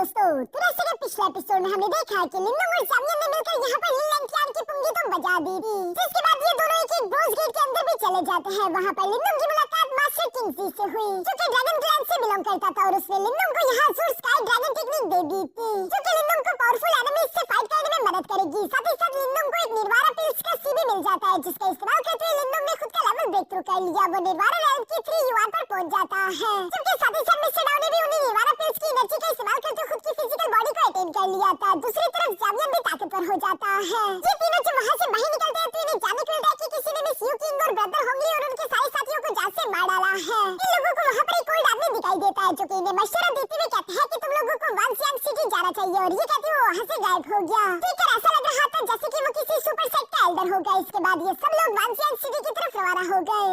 दोस्तों, तुरंत के पिछले एपिसोड में हमने देखा कि लिंगडोंग और ज़ावियर ने मिलकर यहाँ पर लिन लैंगक्यान की पुंगी तो बजा दी थी, जिसके बाद ये दोनों एक ब्रोस गेट के अंदर भी चले जाते हैं। वहाँ पर लिंगडोंग की मुलाकात मास्टर किंगजी से हुई, जो कि ड्रैगन क्लैन से बिलोंग करता था, और उसने लिंगडोंग को यहाँ अज़ूर स्काई ड्रैगन टेक्निक दे दी थी, जो कि लिंगडोंग को पावरफुल एनिमीज से फाइट करने में मदद करेगी। साथ ही साथ लिंगडोंग को एक निर्वाणा पिल्स का सी भी मिल जाता है, जिसका इस्तेमाल करते हुए लिंगडोंग ने खुद का लेवल ब्रेक थ्रू कर लिया। वो निर्वाणा रैंक की 3 युआन पर पहुंच जाता है, जबकि साथ ही साथ मिस्टर डाउ ने भी उन्हें निर्वाणा पिल्स की एनर्जी का इस्तेमाल करते खुद की फिजिकल बॉडी को अटेन कर लिया था। दूसरी तरफ ज़ावियर भी ताकतवर हो जाता है। ये तीनों जब वहाँ से बाहर निकलते हैं तो इन्हें जानने को मिलता है कि किसी ने मिस यू किंग और ब्रदर होंगली और उनके सारे साथियों को जान से मार डाला है। इन लोगों को वहाँ पर एक ओल्ड आदमी दिखाई देता है, जो कि इन्हें मशवरा देते हुए कहता है कि तुम लोगों को वांसियांग सिटी जाना चाहिए, और ये कहते हुए वहाँ से गायब हो गया। देखकर ऐसा लग रहा था जैसे कि वो किसी सुपर सेट का एल्डर होगा। इसके बाद ये सब लोग वांसियांग सिटी की तरफ रवाना हो गए।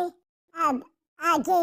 अब आगे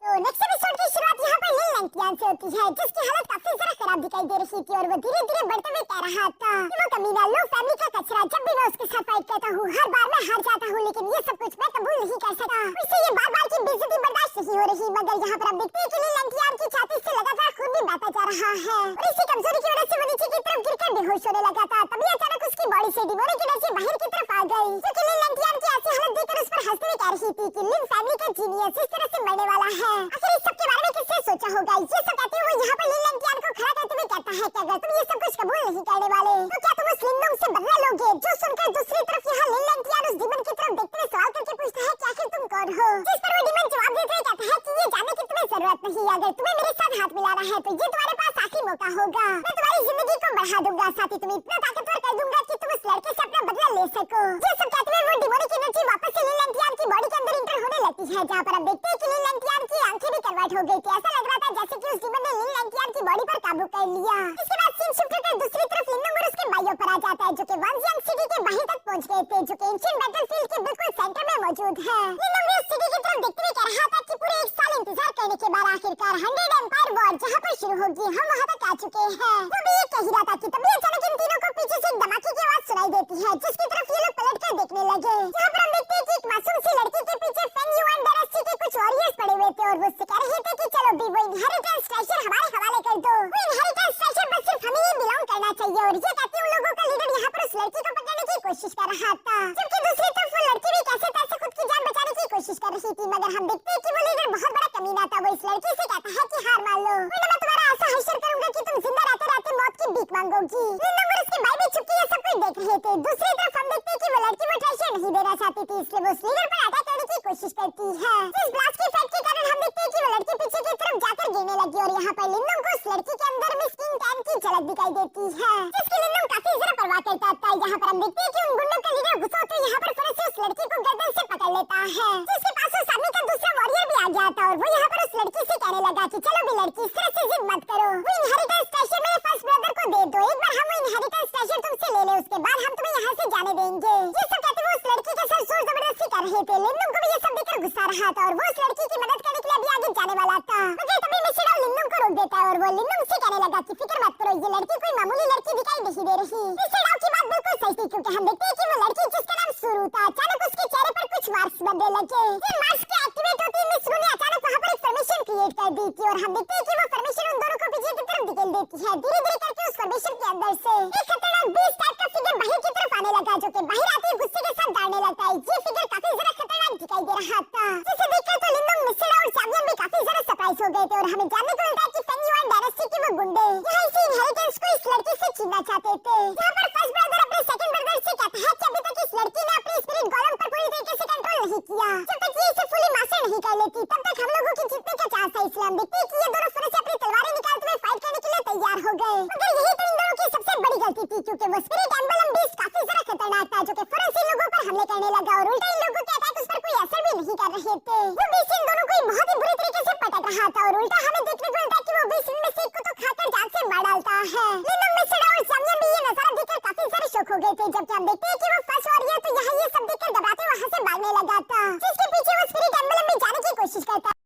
तो नेक्स्ट एपिसोड की शुरुआत यहाँ पर लिन लैंगक्यान से होती है, जिसकी हालत काफी जरा खराब दिखाई दे रही थी, और वो धीरे धीरे बढ़ते हुए कह रहा था कि वो कमीना लो फैमिली का कचरा, जब भी मैं उसके साथ फाइट करता हूँ हर बार मैं हार जाता हूँ, लेकिन ये सब कुछ मैं कबूल नहीं कर सका। इससे ये बार बार की बेइज्जती बर्दाश्त नहीं हो रही। मगर यहाँ पर अब देखते हैं कि लिन लैंगक्यान की छाती से लगातार खून भी बहता जा रहा है, और इसी कमजोरी की वजह से वो नीचे की तरफ गिरकर बेहोश होने लगा था। तभी अचानक उसकी बॉडी से डिमोनी की एनर्जी बाहर की तरफ आ गई, जो कि लिन लैंगक्यान की ऐसी हालत देखकर उस पर हंसते हुए कह रही थी कि लिन फैमिली का जीनियस इस तरह से मरने वाला है। आखिर इस सब के बारे में किसने सोचा होगा? ये सब कहते हुए यहाँ पर लिन लैंगक्यान को खड़ा करते हुए कहता है कि अगर तुम ये सब कुछ कबूल नहीं करने वाले तो क्या तुम उस लिंगडोंग से बदला लोगे? जो सुनकर दूसरी तरफ यहाँ लिन लैंगक्यान उस डीमन की तरफ देखते हुए सवाल करके पूछता है कि आखिर तुम कौन हो? जिस पर वो डीमन जवाब देते हुए कहता है कि ये जानने की तुम्हें जरूरत नहीं, अगर तुम्हें मेरे साथ हाथ मिलाना है तो ये तुम्हारे पास आखिरी मौका होगा। मैं तुम्हारी जिंदगी को बढ़ा दूंगा, साथ ही तुम्हें इतना ताकतवर कर दूंगा कि तुम उस लड़के से अपना बदला ले सको। ये सब कहते हुए वो डिमोनिक एनर्जी वापस से लिन लैंगक्यान की बॉडी के अंदर इंटर होने लगती है, जहाँ पर अब देखते हैं कि लिन लैंगक्यान की आंखें भी कन्वर्ट हो गई थी। ऐसा लग रहा था जैसे कि उस डीमन ने लिन लैंगक्यान की बॉडी पर काबू कर लिया। इसके बाद सीन शिफ्ट होकर दूसरी तरफ लिंगडोंग और उसके भाइयों पर आ जाता है, जो कि वांसियांग सिटी के बाहर तक पहुंच गए थे, जो कि एंशिएंट बैटलफील्ड के बिल्कुल सेंटर में मौजूद है। लिंगडोंग उस सिटी की तरफ देखते हुए कह रहा था कि पूरे 1 साल इंतजार करने के बाद आखिरकार 100 एम्पायर वॉर जहाँ पर शुरू होगी, हम वहाँ तक आ चुके हैं। वो भी ये कह रहा था कि तभी अचानक इन तीनों को पीछे से एक धमाके की आवाज सुनाई देती है, जिसकी तरफ ये लोग पलट कर देखने लगे। यहाँ पर हम देखते हैं कि एक मासूम सी लड़की के पीछे फेंग युआन डायनेस्टी के कुछ वॉरियर्स पड़े हुए थे, और वो उससे कह रहे थे कि चलो भी वो इनहेरिटेंस ट्रेजर हमारे हवाले कर दो। वो इनहेरिटेंस ट्रेजर बस सिर्फ हमें ही बिलोंग करना चाहिए, और ये कहते उन लोगों का लीडर यहाँ पर उस लड़की को पकड़ने की कोशिश कर रहा था, जबकि दूसरी तरफ वो लड़की भी कैसे तैसे खुद की जान बचाने की कोशिश कर रही थी। मगर हम देखते हैं कि वो लीडर बहुत बड़ा कमीना था। वो इस लड़की से कहता है कि हार मान लो, वरना मैं तुम्हारा ऐसा हश्र करूंगा कि तुम जिंदा रहते रहते मौत की भीख मांगोगी। लिंगडोंग और उसके भाई भी चुपके ये सब कुछ देख रहे थे। दूसरी तरफ हम देखते हैं कि वो लड़की वो ट्रेजर नहीं देना चाहती थी, इसलिए वो उस लीडर पर अटैक करने की कोशिश करती है। इस ब्लास्ट के इफेक्ट के कारण हम देखते हैं कि वो लड़की पीछे की तरफ जाकर गिरने लगी, और यहाँ पर लिंगडोंग को उस लड़की के अंदर में स्किन टैन की झलक दिखाई देती है, जिसकी लिंगडोंग काफी जरा परवाह करता था। यहाँ पर हम देखते हैं कि उन गुंडों का लीडर गुस्सा होते यहाँ पर फौरन से उस लड़की को गर्दन से पकड़ लेता है, जिसके पास उस आदमी का दूसरा वॉरियर भी आ गया था, और वो यहाँ पर उस लड़की से कहने लगा कि चलो भी लड़की, इस तरह से जिद मत करो, वो इनहेरिटेंस ट्रेजर मेरे फर्स्ट ब्रदर को दे दो। एक बार हम वो इनहेरिटेंस ट्रेजर तुमसे ले ले, उसके बाद हम तुम्हें यहाँ से जाने देंगे। ये सब कहते हुए उस लड़की के साथ जोर जबरदस्ती कर रहे थे। लिंगडोंग को भी ये सब देखकर गुस्सा आ रहा था, और वो उस लड़की की मदद करने के लिए अभी आगे जाने वाला था, मगर तभी मिस्टर डाउ लिंगडोंग को रोक देता है, और वो लिंगडोंग से कहने लगा कि फिक्र मत करो, ये लड़की कोई मामूली लड़की दिखाई नहीं दे रही। मिस्टर डाउ की बात बिल्कुल सही थी, क्योंकि हम देखते हैं कि वो लड़की जिसका नाम सुरु था, अचानक उसके चेहरे पर कुछ मार्क्स बनने लगे। ये मार्क्स के एक्टिवेट होते ही सुरु ने अचानक वहाँ पर एक फॉर्मेशन क्रिएट कर दी थी, और हम देखते हैं कि वो फॉर्मेशन उन दोनों को पीछे की तरफ धकेल देती है। धीरे धीरे करके उस फॉर्मेशन के अंदर से एक खतरनाक बीस्ट टाइप का फिगर बाहर की तरफ आने लगा, जो कि बाहर आते ही गुस्से के साथ दौड़ने लगता है। ये फिगर काफी जरा खतरनाक दिखाई दे रहा था, जिसे देखकर तो लिंगडोंग, मिस्टर डाउ और ज़ावियर भी काफी जरा सरप्राइज हो गए थे, और हमें जानने को मिलता है कि फेंग युआन डायनेस्टी के वो गुंडे यहाँ इसी इनहेरिटेंस को इस लड़की से छीनना चाहते थे। यहाँ पर फर्स्ट ब्रदर अपने सेकंड ब्रदर से कहता है कि अभी तक इस लड़की ने अपनी स्पिरिट गोलम पर पूरी तरीके से कंट्रोल नहीं किया, जब तक ये इसे फुली मास्टर नहीं कर लेती तब तक हम लोगों की जीतने का चांस है। इसलिए हम देखते हैं कि ये दोनों फौरन से अपनी तलवारें निकालते हुए फाइट करने के लिए तैयार हो गए। मगर यही तो इन दोनों की सबसे बड़ी गलती थी, क्योंकि वो स्पिरिट एम्बलम बीस्ट काफी जरा खतरनाक था, जो कि फौरन से इन लोगों पर हमले करने लगा, और उल्टा इन लोगों के अटैक उस पर कोई असर भी नहीं कर रहे थे। वो बीस्ट इन दोनों को बहुत ही बुरी तरीके से पटक रहा था, और उल्टा हमें देखने को मिलता है कि वो बीस्ट इनमें से एक को तो खाकर जान से मार डालता है। लिंगडोंग, मिस्टर डाउ और ज़ावियर भी ये नजारा देखकर काफी सारे शॉक हो गए थे, जबकि हम देखते हैं कि वो फर्स्ट वॉरियर तो यहाँ ये सब देखकर घबराते वहाँ से भागने लगा था, जिसके पीछे वो स्पिरिट एम्बलम भी जाने की कोशिश करता।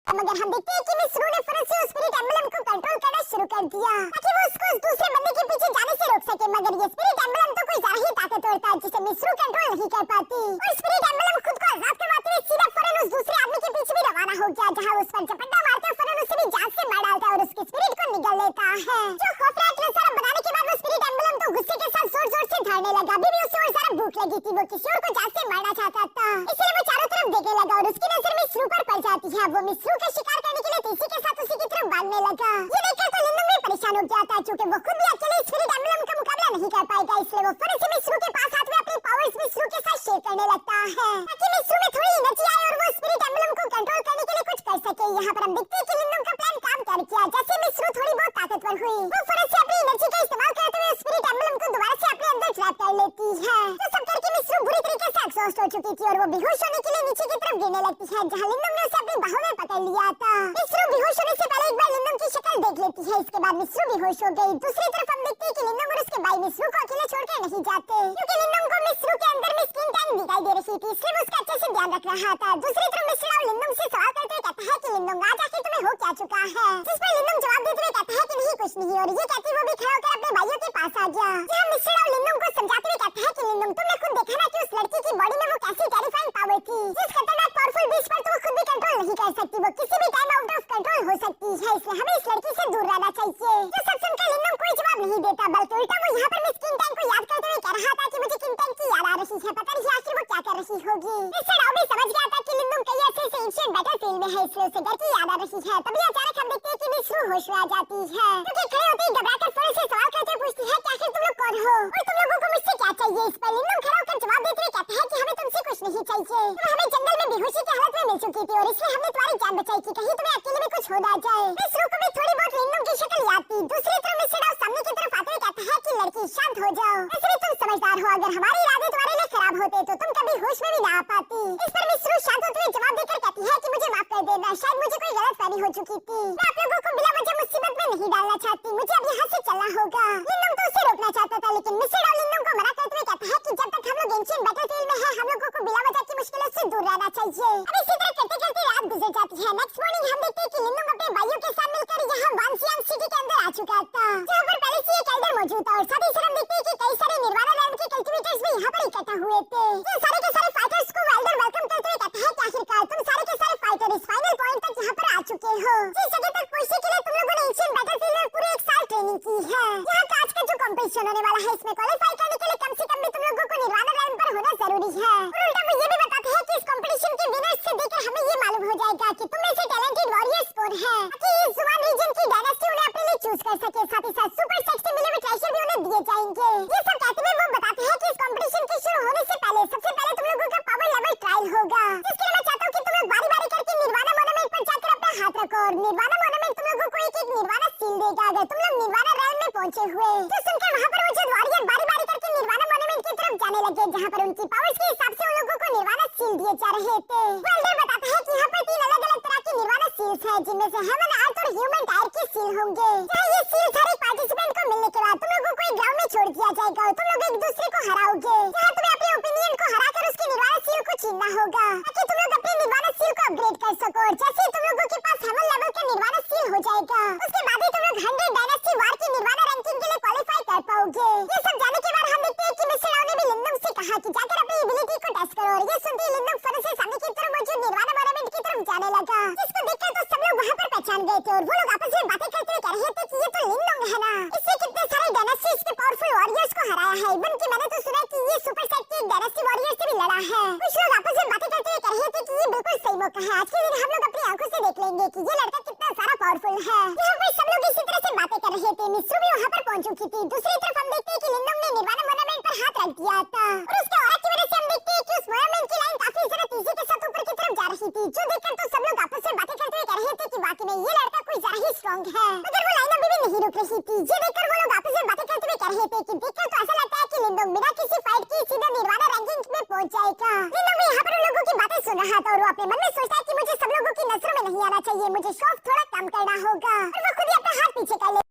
मगर हम देखते हैं कि मिस रू ने फौरन से उस स्पिरिट एम्बलम को कंट्रोल करना शुरू कर दिया, ताकि वो उसको उस दूसरे बंदे के पीछे जाने से रोक सके। मगर ये स्पिरिट एम्बलम तो कोई ज्यादा ही ताकतवर था, जिसे मिस रू कंट्रोल नहीं कर पाती, और स्पिरिट एम्बलम खुद को आजाद करवाते हुए सीधा फौरन उस दूसरे आदमी के पीछे भी रवाना हो गया, जहाँ उस पर झपट्टा मारते फौरन उसे भी जान से मार डालता और उसके स्पिरिट को बदल लेता है। जो खौफनाक सारा बताने के बाद वो स्पिरिट एम्बलम तो गुस्से के साथ जोर जोर से धड़ने लगा। अभी भी उसे और सारा भूख लगी थी, वो किसी और को जान से मारना चाहता था, इसलिए वो चारों तरफ देखने लगा और उसकी नजर मिस्रू पर पड़ जाती है। वो मिस्रू का शिकार करने के लिए तेजी के साथ उसी की तरफ भागने लगा। ये देखकर तो लिंदम भी परेशान हो गया था, क्योंकि वो खुद भी अकेले स्पिरिट एम्बलम का मुकाबला नहीं कर पाएगा, इसलिए वो फौरन से मिस्रू के पास आते हुए अपनी पावर्स मिस्रू के साथ शेयर करने लगता है, ताकि मिस्रू में थोड़ी एनर्जी आए और वो स्पिरिट एम्बलम को कंट्रोल करने के लिए कुछ कर सके। यहाँ पर हम देखते हैं कि लिंदम का प्लान काम कर गया। जैसे मिस्रू थोड़ी बहुत ताकतवर हुई, वो फौरन से अपनी एनर्जी का इस्तेमाल करते हुए स्पिरिट एम्बलम को दोबारा से अपने अंदर ट्रैप कर लेती है। तो सब करके मिस्रू बुरी तरीके से एग्जॉस्ट हो चुकी थी और वो बेहोश होने के लिए नीचे की तरफ गिरने लगती है, जहाँ लिंदम ने उसे अपनी बाहों में पकड़ लिया था। मिस्रू बेहोश होने से पहले एक बार लिंदम की शक्ल देख लेती है, इसके बाद मिस्रू बेहोश हो गई। दूसरी तरफ हम देखते हैं कि लिंदम और उसके भाई मिस्रू को अकेले छोड़कर नहीं जाते, क्योंकि लिंदम को मिस्रू के अंदर में स्किन टैंक दिखाई दे रही थी, इसलिए वो उसका अच्छे से ध्यान रख रहा था। दूसरी तरफ मिस्रू लिंदम से सवाल करते हुए कहता है कि लिंदम आज आखिर तुम्हें हो क्या चुका है, जिस पर लिंदम जवाब देते हुए कहता है कि नहीं कुछ नहीं, और ये कहती वो भी खड़ा होकर अपने भाइयों के पास आ गया, जहाँ मिस्रू लिंदम को समझाते हुए कहता है कि लिंदम तुमने खुद देखा ना कि उस लड़की की बॉडी में वो कैसी टेरिफाइंग पावर थी, जिस खतरनाक पावरफुल बीस्ट पर तो वो खुद भी कंट्रोल नहीं कर सकती, वो किसी भी टाइम आउट ऑफ कंट्रोल हो सकती है, इसलिए हमें इस लड़की से दूर रहना चाहिए। जो सब सुनकर लिंदम कोई जवाब नहीं देता, बल्कि उल्टा वो यहाँ पर मिस किंग टैंक को याद करते हुए कह रहा था कि मुझे किंग टैंक की याद आ रही है, पता नहीं आखिर वो क्या कर रही होगी। इससे राव भी समझ गया था कि लिंदम कई ऐसे एंशिएंट बैटलफील्ड में है, इसलिए उसे डर की याद आ रही है। तभी अचानक हम देखते हैं कि मिस्रू होश में आ जाती है, क्योंकि खड़े होते ही घबराकर फौरन से सवाल करते हुए पूछती है कि आखिर तुम लोग कौन हो और तुम लोगों को मुझसे क्या चाहिए। इस पर लिंदम खड़ा होकर जवाब देते हुए कहता है कि हमें तुमसे कुछ नहीं चाहिए, तुम हमें जंगल में बेहोशी की हालत में मिल चुकी थी और इसलिए हमने तुम्हारी जान बचाई थी, कहीं तुम्हें अकेले में कुछ हो ना जाए। मिस्रू को भी थोड़ी बहुत लिंदम की शक्ल याद थी। दूसरी तरफ मिस्रू सामने की तरफ आते हुए कहता है कि लड़की शांत हो जाओ, वैसे भी तुम समझदार हो, अगर हमारे इरादे तुम्हारे लिए खराब होते तो तुम कभी होश में भी ना आ पाती। इस पर मिस्रू शांत होते हुए जवाब देकर कहती है कि मुझे माफ कर देना, शायद मुझे कोई गलतफहमी हो चुकी थी, मैं आप लोगों को बिना वजह मुसीबत में नहीं डालना चाहती, मुझे अब यहाँ से चलना होगा। लिंदम तो उसे रोकना चाहता था, लेकिन मिस्रू लिंदम को मना करते हुए कहता है कि जब तक हम लोग एंशिएंट बैटलफील्ड में हैं, हम लोगों को बिना वजह की मुश्किलों से दूर रहना चाहिए। अब इसी तरह करते करते रात गुजर जाती है। नेक्स्ट मॉर्निंग हम देखते हैं कि लिंदम अपने भाइयों के साथ मिलकर यहाँ वानसियांग सिटी के अंदर आ चुका था, जहाँ पर पहले से एक एल्डर मौजूद था, और साथ ही हम देखते हैं कि कई सारे निर्वाणा रैंक के कल्टीवेटर्स भी यहाँ पर इकट्ठा हुए थे। ये सारे के सारे फाइटर्स को एल्डर वेलकम करते हुए कहता है कि आखिरकार तुम सारे के सारे फाइटर इस फाइनल पॉइंट तक यहाँ पर आ चुके हो। इस जगह तक पहुँचने के लिए तुम लोगों ने एंशिएंट बैटलफील्ड में पूरे एक साल ट्रेनिंग की है। यहाँ का आज का जो कॉम्पिटिशन होने वाला है, इसमें क्वालीफाई करने के लिए कम से कम भी तुम लोगों को निर्वाणा रैंक पर होना जरूरी है। और उल्टा वो ये भी बताते हैं कि इस कॉम्पिटिशन के विनर्स से देखकर हमें ये मालूम हो जाएगा कि तुम में से टैलेंटेड वॉरियर्स कौन है, ताकि इस जुबान रीजन की डायनेस्टी उन्हें अपने लिए चूज कर सके। साथ ही साथ सुपर सेक्सी मिले ट्रेजर भी उन्हें दिए जाएंगे। ये सब कहते हुए वो बताते हैं कि इस कॉम्पिटिशन के शुरू होने से पहले सबसे पहले तुम लोगों का पावर लेवल ट्रायल होगा, जिसके लिए मैं चाहता हूँ कि तुम लोग बारी बारी करके निर्वाणा मोनूमेंट पर जाकर अपना हाथ रखो, और निर्वाणा मोनूमेंट तुम लोगों को एक एक निर्वाणा सील देगा अगर तुम लोग निर्वाणा रैंक में पहुंचे हुए। तो सुनकर वहाँ पर वो जो वॉरियर बारी बारी करके निर्वाणा मोनूमेंट की तरफ जाने लगे, जहाँ पर उनकी पावर्स के हिसाब से उन लोगों को निर्वाणा सील दिए जा रहे थे। वो एल्डर बताता है कि यहाँ पर 3 अलग अलग तरह की निर्वाणा सील्स है, जिनमें से हेवन, अर्थ और ह्यूमन टायर की सील होंगे। जहाँ ये सील्स हर एक पार्टिसिपेंट को मिलने के बाद तुम लोगों को एक ग्राउंड में छोड़ दिया जाएगा और तुम लोग एक दूसरे को हराओगे, जहाँ तुम्हें अपने ओपिनियन को हराकर उसकी निर्वाणा सील को छीनना होगा, ताकि तुम लोग अपनी निर्वाणा सील को अपग्रेड कर सको। और जैसे ही तुम लोगों के पास हेवन लेवल का निर्वाणा सील हो जाएगा, उसके बाद ही तुम लोग 100 डायनेस्टी वार की निर्वाणा रैंकिंग के लिए क्वालीफाई कर पाओगे। ये सब जाने के बाद हम देखते हैं कि मिस्टर राव ने भी लिंदम से कहा कि जाकर अपनी एबिलिटी को टेस्ट करो, और ये सुनते ही लिंदम फौरन से सामने की तरफ मौजूद निर्वाणा मोनूमेंट की तरफ जाने लगा, जिसको देखकर तो सब लोग वहाँ पर पहचान गए थे, और वो लोग आपस में बातें करते हुए कह रहे थे कि ये तो लिंदम है ना, इससे कितने सारे डायनेस्टीज के पावरफुल वॉरियर्स को हराया है, इवन कि मैंने तो सुना कि ये सुपर सेट के डायनेस्टी वॉरियर से भी लड़ा है। कुछ लोग आपस में बातें करते हुए कह रहे थे कि ये बिल्कुल सही मौका है, आज के दिन हम लोग अपनी आंखों से देख लेंगे कि ये लड़का कितना सारा पावरफुल है। यहाँ पर सब लोग इसी तरह से बातें कर रहे थे। मिस्रू भी वहाँ पर पहुंच चुकी थी। दूसरी तरफ हम देखते हैं कि लिंदम ने निर्वाणा मोनूमेंट पर हाथ रख दिया था, और उसके ऑरा की वजह से हम देखते हैं कि उस मोनूमेंट की लाइन काफी ज्यादा तेजी के साथ ऊपर की तरफ जा रही थी, जो देखकर तो सब लोग आपस में बातें करते हुए कह रहे थे कि वाकई में ये लड़का कोई जरा ही स्ट्रांग है। मगर वो लाइन अभी भी नहीं रुक रही थी। ये देखकर वो लोग आपस में बातें करते हुए कह रहे थे कि देखकर तो ऐसा लगता है कि लिंदम बिना किसी फाइट के सीधा निर्वाणा रैंकिंग में पहुंच जाएगा। लिंदम भी यहाँ पर उन लोगों की बातें सुन रहा था, और वो अपने मन में सोचता है कि मुझे सब लोगों की नजरों में नहीं आना चाहिए, मुझे शौक थोड़ा कम करना होगा, और वो खुद ही अपना हाथ पीछे कर ले,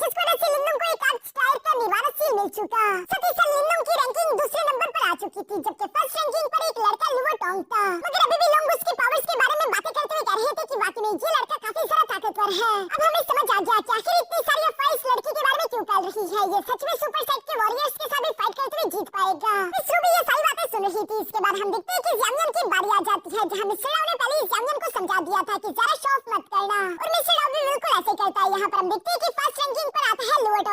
जिसकी वजह से लिंदम को एक आर्ट स्टाइल का निर्वाणा सील मिल चुका। साथ ही साथ लिंदम की रैंकिंग दूसरे नंबर पर आ चुकी थी, जबकि फर्स्ट रैंकिंग पर एक लड़का लुओ टोंग था। मगर अभी भी लोग उसकी पावर्स के बारे में बातें करते हुए कह रहे थे कि वाकई में ये लड़का काफी सारा ताकतवर है। अब हमें समझ आ गया कि आखिर इतनी सारी अफवाहें इस लड़की के बारे में क्यों फैल रही है, ये सच में सुपर सेट के वॉरियर्स के साथ भी फाइट करते हुए जीत पाएगा। मिस्रू भी ये सारी बातें सुन रही थी। इसके बाद हम देखते हैं कि ज़ांगियन की बारी आ जाती है, जहाँ मिस्टर राव ने पहले ज़ांगियन को समझा दिया था कि जरा शो ऑफ मत करना, और मिस्टर राव भी बिल्कुल ऐसे करता है। यहाँ पर हम देखते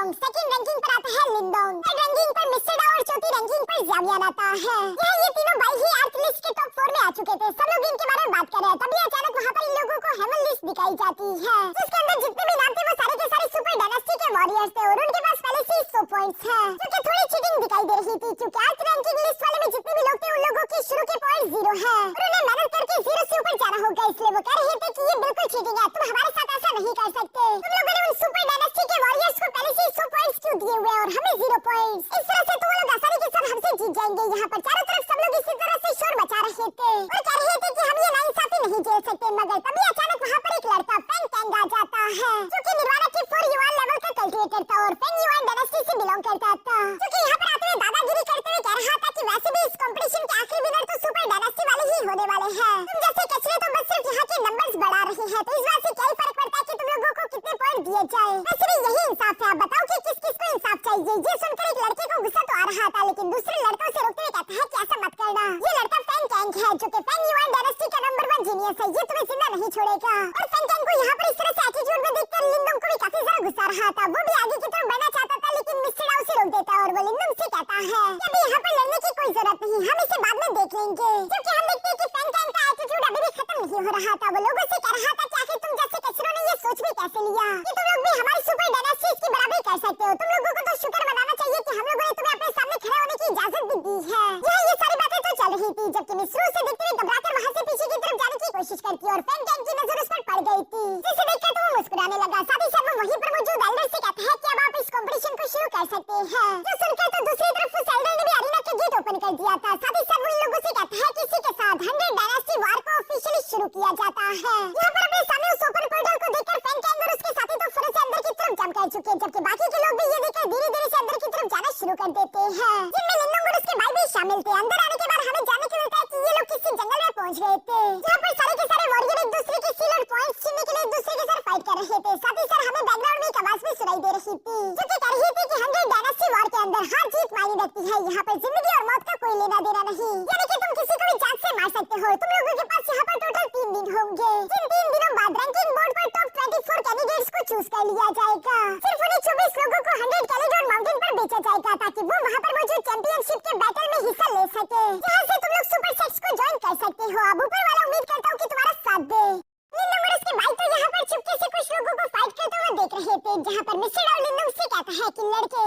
लिंडोंग, सेकंड रैंकिंग पर आता है लिंडोंग, थर्ड रैंकिंग पर मिस्टर डाओ और चौथी रैंकिंग पर ज़ावियन आता है। ये तीनों भाई ही अर्थ लिस्ट के टॉप 4 में आ चुके थे। सब लोग इनके बारे में बात कर रहे हैं, तभी अचानक वहाँ पर इन लोगों को हेवन लिस्ट दिखाई जाती है, जिसके अंदर जितने भी नाम थे वो सारे के सारे सुपर डायनेस्टी के वॉरियर्स थे और उनके पास पहले से 100 पॉइंट्स है, जो कि थोड़ी चीटिंग दिखाई दे रही थी, क्योंकि अर्थ रैंकिंग लिस्ट वाले में जितने भी लोग थे उन लोगों के शुरू के पॉइंट 0 है और उन्हें मेहनत करके 0 से ऊपर जाना होगा, इसलिए वो कह रहे थे कि ये बिल्कुल चीटिंग है, तुम हमारे साथ ऐसा नहीं कर सकते। तुम लोगों ने उन सुपर डायनेस्टी के वॉरियर्स को पहले से 100 पॉइंट्स क्यों दिए हुए और हमें 0 पॉइंट्स? इस तरह से तो वो लोग आसानी के साथ हमसे जीत जाएंगे। यहाँ पर चारों तरफ सब लोग इसी तरह से शोर मचा रहे थे और कह रहे थे कि हम ये नाइंसाफी नहीं झेल सकते, मगर तभी अचानक वहाँ पर एक लड़का फेंग टेंग आ जाता है, जो कि निर्वाणा के 4 युआन लेवल का कल्टिवेटर था और फेंग युआन डायनेस्टी से बिलोंग करता था, जो कि यहाँ पर आते हुए दादागिरी करते हुए कह रहा था कि वैसे भी इस कंपटीशन के आखिरी विनर तो सुपर डायनेस्टी वाले ही होने वाले हैं। तुम जैसे कचरे तो बस सिर्फ यहाँ के नंबर्स बढ़ा रहे हैं, तो इस बात से क्या ही फर्क पड़ता है कि तुम लोगों को कितने पॉइंट दिए जाए। वैसे भी यही इंसाफ है, आप बताओ कि किस किस को इंसाफ चाहिए। ये सुनकर एक लड़के को गुस्सा तो आ रहा था, लेकिन दूसरे लड़कों से रोकते हुए कहता है कि ऐसा मत करना। ये लड़का फेंग टैंक है, जो कि फेंग युआन डायनेस्टी का नंबर 1 जीनियस है, ये तुम्हें जिंदा नहीं छोड़ेगा। और फेंग टैंक को यहाँ पर इस तरह से एटीट्यूड में देखकर लिंडोंग को भी काफी ज्यादा गुस्सा आ रहा था। वो भी आगे की तरफ बढ़ना चाहता था, लेकिन मिस्टर डाओ से रोक देता है और वो लिंडोंग से कहता है कि अभी यहाँ पर लड़ने की कोई जरूरत नहीं, हम इसे बाद में देख लेंगे, क्योंकि हम देखते हैं कि फेंग टैंक का एटीट्यूड अभी भी खत्म नहीं हो रहा था। वो लोगों से कह रहा था कि आखिर तुम जैसे कचरों ने ये सोच भी कैसे लिया कि तुम लोग भी हमारी सुपर डायनेस्टी की बराबरी कर सकते हो। तुम लोगों को तो शुक्र मनाना चाहिए कि हम लोगों ने तुम्हें अपने सामने खड़े होने की इजाजत भी दी है। ये सारी बातें तो चल रही थी, जबकि मिस्रू से देखते हुए घबराकर वहाँ से पीछे की तरफ जाने की कोशिश करती और फेंग टैंक की नजर उस पर पड़ गई थी, जिसे देखकर तो वो मुस्कुराने लगा। साथ ही साथ वो वहीं पर मौजूद एल्डर से कहता है कि अब आप इस कंपटीशन को शुरू कर सकते हैं, जो सुनकर तो दूसरी तरफ उस एल्डर ने भी अरीना के गेट ओपन कर दिया था। साथ ही साथ उन लोगों से कहता है कि इसी के साथ 100 डायनेस्टी वार को ऑफिशियली शुरू किया जाता है। यहाँ पर अपने सामने उस ओपन पोर्टल को देखकर फेंग टैंक और उसके साथी तो फौरन से अंदर की तरफ जंप कर चुके, जबकि बाकी के लोग भी ये देखकर धीरे-धीरे से अंदर की तरफ जाना शुरू कर देते हैं, जिनमें लिंडोंग और उसके भाई भी शामिल थे। अंदर आने के बाद हमें जानने को मिलता है कि ये लोग किसी जंगल में पहुंच गए थे, जहाँ पर सारे के सारे वॉरियर एक दूसरे के सील और पॉइंट्स छीनने के लिए एक दूसरे के साथ फाइट कर रहे थे। साथ ही साथ हमें बैकग्राउंड में एक आवाज भी सुनाई दे रही थी, जो कि कह रही थी कि 100 डायनेस्टी वॉर के अंदर हार जीत मायने रखती है, यहाँ पर जिंदगी और मौत का कोई लेना देना नहीं, यानी कि तुम किसी को भी जान से मार सकते हो। तुम लोगों के पास यहाँ पर टोटल 3 दिन होंगे, जिन 3 दिनों बाद रैंकिंग बोर्ड पर टॉप 24 कैंडिडेट्स को चूज कर लिया जाएगा। सिर्फ उन्हीं 24 लोगों को 100 कैलिडोन माउंटेन पर भेजा जाएगा, ताकि वो वहाँ पर मौजूद चैंपियनशिप के बैटल में हिस्सा ले सके, जहाँ से तुम लोग सुपर सेट्स को ज्वाइन कर सकते हो। अब ऊपर वाला उम्मीद करता हूँ कि तुम्हारा साथ दे। लिंडोंग और उसके भाई तो यहाँ पर चुपके से कुछ लोगों को फाइट करते हुए देख रहे थे, जहाँ पर मिस्टर डाओ लिंडोंग से कहता है कि लड़के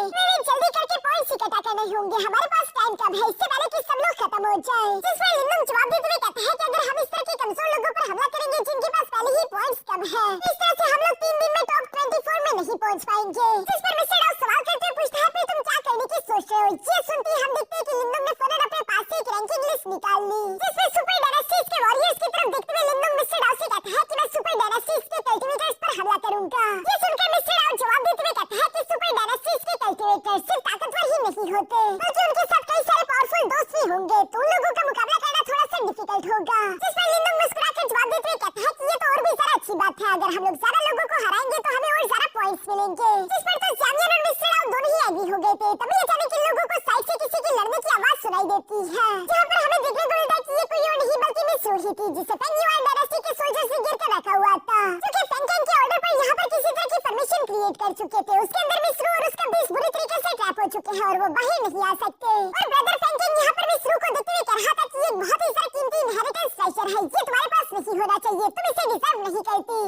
जल्दी करके पॉइंट्स इकट्ठा करने होंगे, हमारे पास टाइम कम है, इससे पहले कि सब लोग खत्म हो जाए। जिस पर लिंडोंग जवाब देते हुए कहता है कि अगर हम इस तरह के कमजोर लोगों पर हमला करेंगे जिनके पास पहले ही पॉइंट्स कम है, इस तरह से हम लोग 3 दिन में टॉप 24 में नहीं पहुंच पाएंगे। जिस पर मिस्टर डाओ सवाल करते हुए पूछता है फिर तुम क्या करने की सोच रहे हो? ये सुनते ही हम देखते हैं कि लिंडोंग ने फौरन अपने पास से एक रैंकिंग लिस्ट निकाल ली, जिसमें सुपर डायनेस्टीज के वॉरियर्स की तरफ देखते हुए लिंडोंग मिस्टर डाओ से कहता है कि मैं सुपर डायनेस्टीज के कल्टिवेटर्स पर हमला करूंगा। ये सुनकर मिस्टर डाओ जवाब देते हुए कहता है कि सुपर डायनेस्टीज के कल्टिवेटर्स सिर्फ ताकतवर ही नहीं होते, बल्कि उनके साथ कई सारे पावरफुल दोस्त भी होंगे, तो उन लोगों का मुकाबला करना थोड़ा सा डिफिकल्ट होगा। जिस पर लिंडोंग मुस्कुराकर जवाब देते हुए कहता है कि ये तो और भी ज्यादा अच्छी बात है, अगर हम लोग ज्यादा लोगों को हराएंगे तो हमें और ज्यादा पॉइंट्स मिलेंगे। जिस पर तो ज़ावियन और मिस्टर डाओ दोनों ही एग्री हो गए थे। तभी अचानक इन लोगों को साइड से किसी के लड़ने की आवाज सुनाई देती है, जहाँ पर हमें देखने को मिलता है कि ये कोई और नहीं बल्कि मिस्रू ही थी, जिसे फेंग युआन डायनेस्टी के सोल्जर्स ने गिर कर रखा हुआ था, जो कि फेंग टैंक के ऑर्डर पर यहाँ पर किसी तरह की फॉर्मेशन क्रिएट कर चुके थे। उसके अंदर मिस्रू और उसका बेस बुरी तरीके से ट्रैप हो चुके हैं और वो बाहर नहीं आ सकते। और ब्रदर फेंग टैंक यहाँ पर मिस्रू को देखते हुए कह रहा था कि ये बहुत ही सारा कीमती इनहेरिटेंस ट्रेजर है, ये तुम्हारे पास नहीं होना चाहिए, तुम इसे डिजर्व नहीं करती।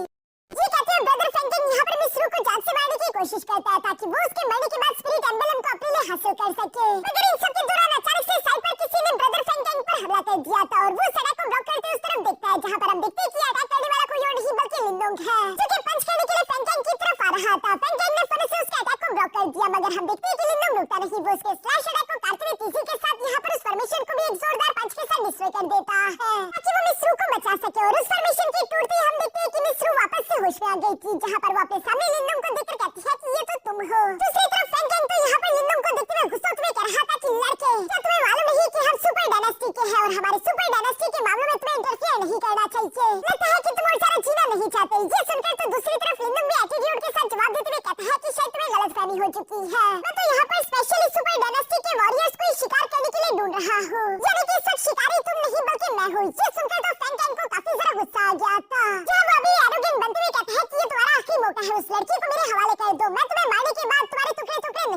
ये कहते हैं ब्रदर फेंग टैंक यहाँ पर मिस्रू को जान से मारने की कोशिश करता है, ताकि वो उसके मरने के बाद स्पिरिट एम्बलम को अपने लिए हासिल कर सके। मगर इन सब के दौरान अचानक से साइड पर किसी ने ब्रदर फेंग टैंक पर हमला कर दिया था और वो सड़क को ब्लॉक करते उस तरफ देखता है, जहाँ पर हम देखते हैं कि अटैक करने वाला कोई और नहीं बल्कि लिंडोंग है, जो कि पंच करने के लिए फेंग टैंक की तरफ आ रहा था। फेंग टैंक ने फौरन से उसके अटैक को ब्लॉक कर दिया, मगर हम देखते हैं कि लिंडोंग रुकता नहीं, वो उसके स्लैश अटैक को काटते हुए तेजी के साथ यहाँ पर उस फॉर्मेशन को भी एक जोरदार पंच के साथ डिस्ट्रॉय कर देता है, ताकि वो मिस्रू को बचा सके। और उस फॉर्मेशन के टूटते ही हम देखते हैं कि मिस्रू वापस से होश में आ गई थी, जहाँ पर वो अपने सामने लिंडोंग को देखकर कहती है कि ये तो तुम हो। दूसरी तरफ फेंग टैंक तो यहाँ पर लिंडोंग को देखते हुए गुस्सा हुए कह रहा था कि लड़के क्या तुम्हें मालूम नहीं कि हम सुपर डायनेस्टी के हैं और हमारे सुपर डायनेस्टी के मामलों में तुम्हें इंटरफेयर नहीं करना चाहिए, लगता है कि तुम और ज्यादा जीना नहीं चाहते। ये सुनकर तो दूसरी तरफ लिंडोंग भी एटीट्यूड के साथ जवाब देते हुए कहता है कि शायद तुम्हें गलतफहमी हो चुकी है, मैं तो यहाँ पर स्पेशली सुपर डायनेस्टी के वॉरियर्स को शिकार करने के लिए ढूंढ रहा हूँ, यानी कि सच शिकारी तुम नहीं बल्कि मैं हूँ। ये सुनकर तो फेंग टैंक को काफी ज्यादा गुस्सा आ गया था, जहाँ वो अभी एरोगेंट बनते हुए कहता है कि ये तुम्हारा आखिरी मौका है, उस लड़की को मेरे हवाले कर दो, मैं तुम्हें मारने के बाद तुम्हारे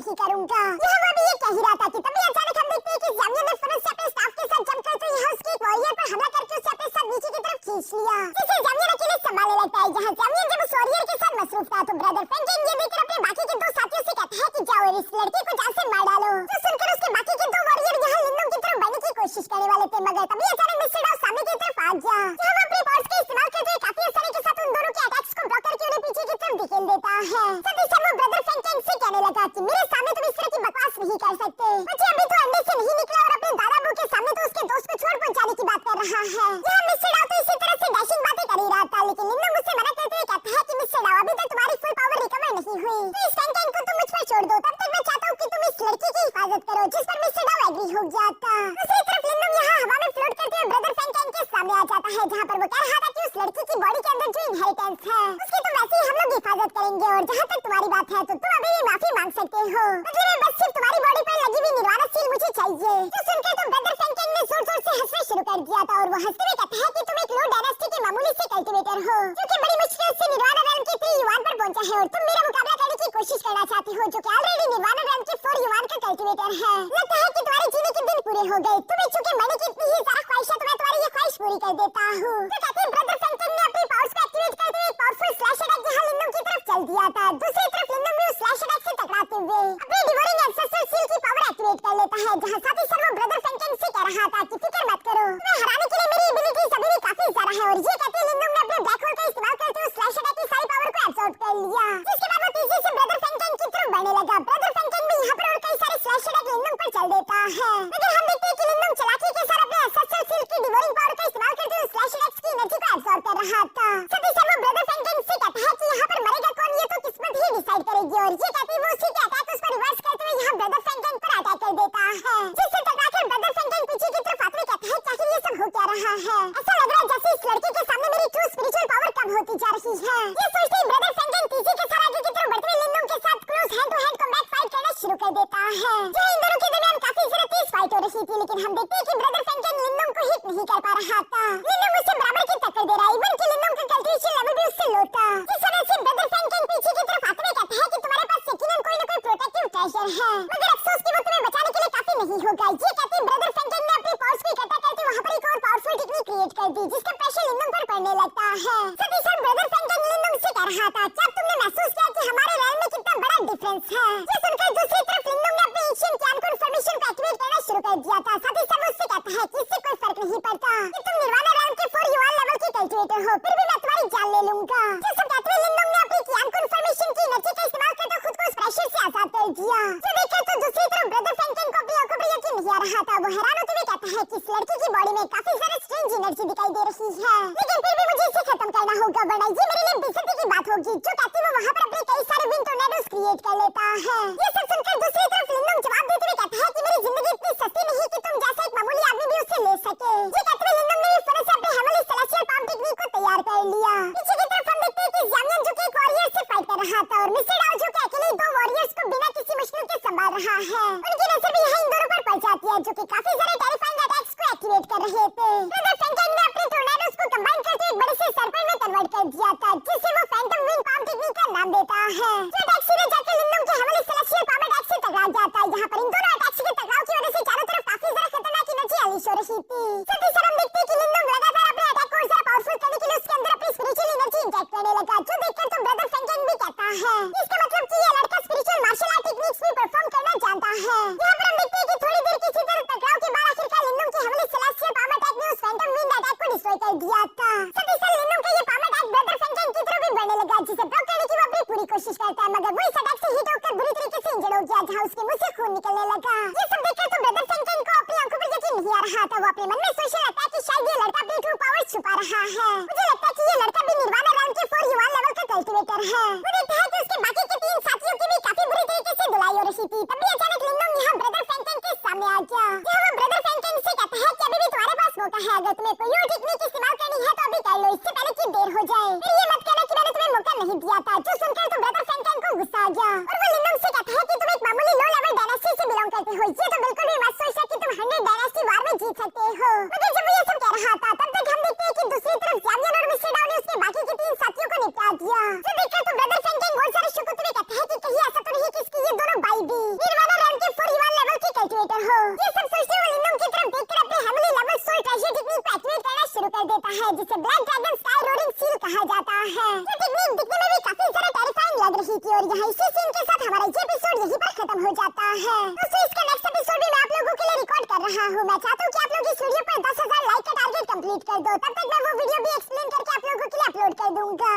नहीं करूंगा। यह वो भी ये कह ही रहा था कि तभी अचानक हम देखते हैं कि ज़ामिया ने फिर से अपने स्टाफ के साथ जमकर तो यहाँ उसके एक वॉरियर पर हमला करके उसे अपने साथ नीचे की तरफ खींच लिया, जिसे ज़ामिया अकेले संभालने लगता है। जहाँ ज़ामिया जब उस वॉरियर के साथ मसरूफ था तो ब्रदर फ्रैंकलिन ये देखकर अपने बाकी के दो साथियों से कहता है कि जाओ और इस लड़के को जान से मार डालो। तो सुनकर उसके बाकी के दो वॉरियर यहाँ लिंदम की तरफ बढ़ने की कोशिश करने वाले थे, मगर तभी अचानक मिस्टर डाउ सामने की तरफ आ गया, जहाँ वो अपनी पावर्स का इस्तेमाल करते हुए काफी आसानी के साथ उन दोनों के अटैक्स को ब्लॉक करके उन्हें पीछे की तरफ धकेल देता है। साथ ही साथ वो ब्रदर फ्रैंकलिन से कहने लगा कि मेरे सामने तुम इस तरह की बकवास नहीं कर सकते। बच्चे अभी तो अंडे से नहीं निकला और अपने दादा बू के सामने तो उसके दोस्त को छोड़ पहुंचाने की बात कर रहा है। यहाँ मिस्टर डाउ तो इसी तरह से डैशिंग बातें कर ही रहा था, लेकिन लिंदम मुझसे मना करते हुए कहता है कि मिस्टर डाउ अभी तक तुम्हारी फुल पावर रिकवर नहीं हुई, तो इस फ्रैंकलिन को तुम मुझ पर छोड़ दो, तब तक मैं चाहता हूँ कि तुम इस लड़की की हिफाजत करो। जिस पर मिस्टर डाउ एग्री हो जाता। दूसरी तरफ लिंदम यहाँ हवा में फ्लोट करते हुए ब्रदर फ्रैंकलिन के सामने आ जाता है, जहाँ पर वो कह रहा था कि उस लड़की की बॉडी के अंदर जो इनहेरिटेंस है उसकी तो वैसे ही हम लोग हिफाजत करेंगे, और जहाँ तक तुम्हारी बात है तो तुम अभी भी माफी मांग सकते हो, बदले में बस सिर्फ तुम्हारी बॉडी पर लगी हुई निर्वाणा सील मुझे चाहिए। तो सुनकर तो ब्रदर फ्रैंकलिन ने जोर जोर से हंसना शुरू कर दिया था, और वो हंसते हुए कहता है कि तुम एक लो डायनेस्टी के मामूली से कल्टीवेटर हो जो कि बड़ी मुश्किल से निर्वाणा रैम के 3 युवान पर पहुंचा है, और तुम मेरा मुकाबला करने की कोशिश करना चाहती हो जो कि ऑलरेडी निर्वाणा रैम के 4 युवान का कल्टीवेटर है। लगता है कि तुम्हारे जीने के दिन पूरे हो गए, तुम्हें चूंकि मरने की इतनी ही ज़्यादा ख्वाहिश है तो मैं तुम्हारी ये ख्वाहिश पूरी कर देता हूँ। तो कहते हैं ब्रदर फ्रैंकलिन ने अपनी पावर्स को एक्टिवेट करते हुए पावरफुल स्लैश अटैक यहाँ लिंदम की तरफ चल दिया था। दूसरी तरफ लिंदम भी उस स्लैश अटैक से टकराते हुए अपनी डिवोरिंग एंसेस्टर सील की पावर एक्टिवेट कर लेता है, जहाँ साथ ही साथ वो ब्रदर फ्रैंकलिन से कह रहा था कि फिक्र मत करो, तुम्हें हराने के लिए मेरी एबिलिटीज अभी भी काफी ज़्यादा है। और ये कहते लिंदम ने अपने ब्लैक होल का इस्तेमाल करते हुए स्लैश अटैक की सारी पावर को एब्सॉर्ब कर लिया, जिसके बाद वो तेजी से ब्रदर फ्रैंकलिन की तरफ बढ़ने लगा। ब्रदर फ्रैंकलिन भी यहाँ पर और कई सारे स्लैश अटैक लिंदम पर चल देता है, मगर हम देखते हैं कि लिंदम चालाकी के साथ अपने एंसेस्टर सील की डिवोरिंग पावर का इस्तेमाल करते हुए स्लैश अटैक्स की एनर्जी को एब्सॉर्ब कर रहा था। साथ ही साथ वो ब्रदर फ्रैंकलिन से कहता है कि यहाँ पर मरेगा कौन ये तो किस्मत ही डिसाइड करेगी, और ये कहते वो उसी के अटैक उसको रिवर्स करते हुए यहाँ ब्रदर फ्रैंकलिन पर अटैक कर देता है, जिससे टकराकर ब्रदर फ्रैंकलिन पीछे की तरफ आते हुए कहता है कि ये सब हो क्या रहा है। ऐसा लग रहा है जैसे इस लड़की के सामने मेरी ट्रू स्पिरिचुअल पावर कम होती जा रही है। ये सोचते ही ब्रदर फ्रैंकलिन तेजी के साथ आगे की तरफ बढ़ते हुए लिंदम के साथ close hand to hand combat fight करना शुरू कर देता है, जहाँ इन दोनों के दरमियान काफी ज्यादा तेज फाइट हो रही थी, लेकिन हम देखते हैं कि ब्रदर फ्रैंकलिन लिंदम को हिट नहीं कर पा रहा था। लिंदम उससे बराबर की टक्कर दे रहा है, इवन कि लिंदम का कल्टीवेशन लेवल भी उससे लो था, जिस वजह से ब्रदर फ्रैंकलिन पीछे की तरफ आते हुए कहता है कि तुम्हारे पास यकीनन कोई न कोई प्रोटेक्टिव ट्रेजर है, मगर अफसोस कि वो तुम्हें बचाने के लिए काफी नहीं होगा। ये कहते ब्रदर फ्रैंकलिन ने अपनी पावर्स को इकट्ठा करके वहाँ पर एक और पावरफुल टेक्निक क्रिएट कर दी, जिसका प्रेशर लिंदम पर पड़ने लगता है। साथ ही साथ ब्रदर फ्रैंकलिन लिंदम से कह रहा था क्या तुमने महसूस किया कि हमारे रैम में कितना बड़ा डिफरेंस है। ये सुनकर दूसरी तरफ लिंदम ने अपने एशियन कैन कन्फर्मेशन को एक्टिवेट करना शुरू कर दिया था। साथ ही साथ उससे कहता है कि इससे कोई फर्क नहीं पड़ता कि तुम निर्वाणा रैम के 4 युवान लेवल के कल्टीवेटर हो, फिर भी मैं तुम्हारी जान ले लूंगा। ये सब कहते हुए लिंदम ने अपनी कैन कन्फर्मेशन की एनर्जी का इस्तेमाल करके खुद को उस प्रेशर से आजाद कर दिया। तो देखकर तो दूसरी तरफ ब्रदर फ्रैंकलिन को अपनी आंखों पर यकीन नहीं आ रहा था। वो हैरान होते हुए कहता है कि इस लड़की की बॉडी में काफी सारी स्ट्रेंज एनर्जी दिखाई दे रही है, लेकिन फिर भी मुझे इसे खत्म करना होगा, वरना ये मेरे लिए बेइज्जती की बात होगी। जो कहती वो वहाँ पर अपने कई सारे विंड टॉर्नेडोज क्रिएट कर लेता है। ये सब सुनकर दूसरी तरफ लिंदम जवाब देते हुए कहता है कि मेरी जिंदगी इतनी सस्ती नहीं कि तुम जैसा एक मामूली आदमी भी उसे ले सके। ये कहते हुए लिंदम ने फौरन से अपने हेमली सेलेस्टियल पाम टेक्निक को तैयार कर लिया। पीछे की तरफ हम देखते हैं कि ज़ामियन जो कि एक वॉरियर से फाइट कर रहा था, और मिस्टर डाउ जो कि अकेले 2 वॉरियर्स को बिना किसी मुश्किल के संभाल रहा है, उनकी नजर भी यहाँ इन दोनों पर पड़ जाती है, जो कि काफी सारे टेरिफाइंग अटैक्स को एक्टिवेट कर रहे थे। ब्रदर फ्रैंकलिन ने अपने टॉर्नेडोज को कंबाइन करके एक बड़े से सर्पल में कन्वर्ट कर दिया था, जिसे वो फैंटम विंड पाम टेक्निक का नाम देता है। जो अटैक सीधे जाकर लिंदम के हेमली सेलेस्टियल पाम अटैक से टकरा जाता है, यहाँ पर इन दोनों अटैक्स के टकराव की वजह से चारों तरफ काफी ज्यादा खतरनाक एनर्जी अनलीश हो रही थी। साथ ही साथ हम देखते हैं कि लिंदम लगातार अपने अटैक को और ज्यादा पावरफुल करने के लिए उसके अंदर अपनी स्पिरिचुअल एनर्जी इंजेक्ट करने लगा, जो देखकर तो ब्रदर फ्रैंकलिन भी कहता है इसका मतलब कि ये लड़का स्पिरिचुअल मार्शल आर्ट टेक्निक्स भी परफॉर्म करना जानता है। यहाँ पर हम देखते हैं कि थोड़ी देर की इसी तरह टकराव के बाद आखिरकार लिंदम के हेमली सेलेस्टियल पाम अटैक ने उस फैंटम विंड अटैक को डिस्ट्रॉय कर दिया था। साथ ही साथ लिंदम का ये पाम अटैक ब्रदर फ्रैंकलिन की तरफ भी बढ़ने लगा, जिसे ब्लॉक करने की वो अपनी पूरी कोशिश करता है, मगर वो इस अटैक से हिट होकर बुरी तरीके से इंजर्ड हो गया, जहाँ उसके मुंह से खून निकलने लगा। ये सब देखकर तो ब्रदर फ्रैंकलिन को अपनी आंखों पर यकीन नहीं आ रहा था। वो अपने मन में सोचने लगता है कि शायद ये लड़का अपनी ट्रू पावर छुपा रहा है। मुझे लगता है कि ये लड़का भी निर्वाणा रैम के 4 युवान लेवल का कल्टीवेटर है। वो देखता है कि उसके बाकी के 3 साथियों की भी काफी बुरी तरीके से धुलाई हो रही थी। तभी अचानक लिंदम यहाँ ब्रदर फ्रैंकलिन के सामने आ गया, जहाँ वो ब्रदर फ्रैंकलिन से कहता है कि अभी भी तुम्हारे पास मौका है, अगर तुम्हें कोई और टेक्निक इस्तेमाल करनी है तो अभी कर लो, इससे पहले कि देर हो जाए। फिर ये मत कहना कि मैंने तुम्हें मौका नहीं दिया था। जो सुनकर तो ब्रदर फ्रैंकलिन को गुस्सा आ गया, और वो लिंदम से कहता है कि तुम एक मामूली लो लेवल डायनेस्टी से बिलोंग करते हो, ये तो बिल्कुल भी मत सोचना कि तुम 100 डायनेस्टी वार में जीत सकते हो। मगर जब वो ये सब कह रहा था, तब तक हम देखते हैं कि दूसरी तरफ ज़ामियन और मिस्टर डाउ ने उसके बाकी के 3 साथियों को निपटा दिया। जो देखकर तो ब्रदर फ्रैंकलिन बहुत सारे शुक्र तुम्हें कहता है कि कहीं ऐसा तो नहीं कि इसकी ये दोनों भाई भी जिसे black dragon sky roaring seal कहा जाता है। ये टेक्निक दिखने में भी काफी ज्यादा टेरिफाइंग लग रही थी और यहाँ इसी सीन के साथ हमारा ये एपिसोड यहीं पर खत्म हो जाता है। दोस्तों इसका नेक्स्ट एपिसोड भी मैं आप लोगों के लिए रिकॉर्ड कर रहा हूँ। मैं चाहता हूँ कि आप लोग इस वीडियो पर 10,000 लाइक का टारगेट कंप्लीट कर दो, तब तक मैं वो वीडियो भी एक्सप्लेन करके आप लोगों के लिए अपलोड कर दूंगा।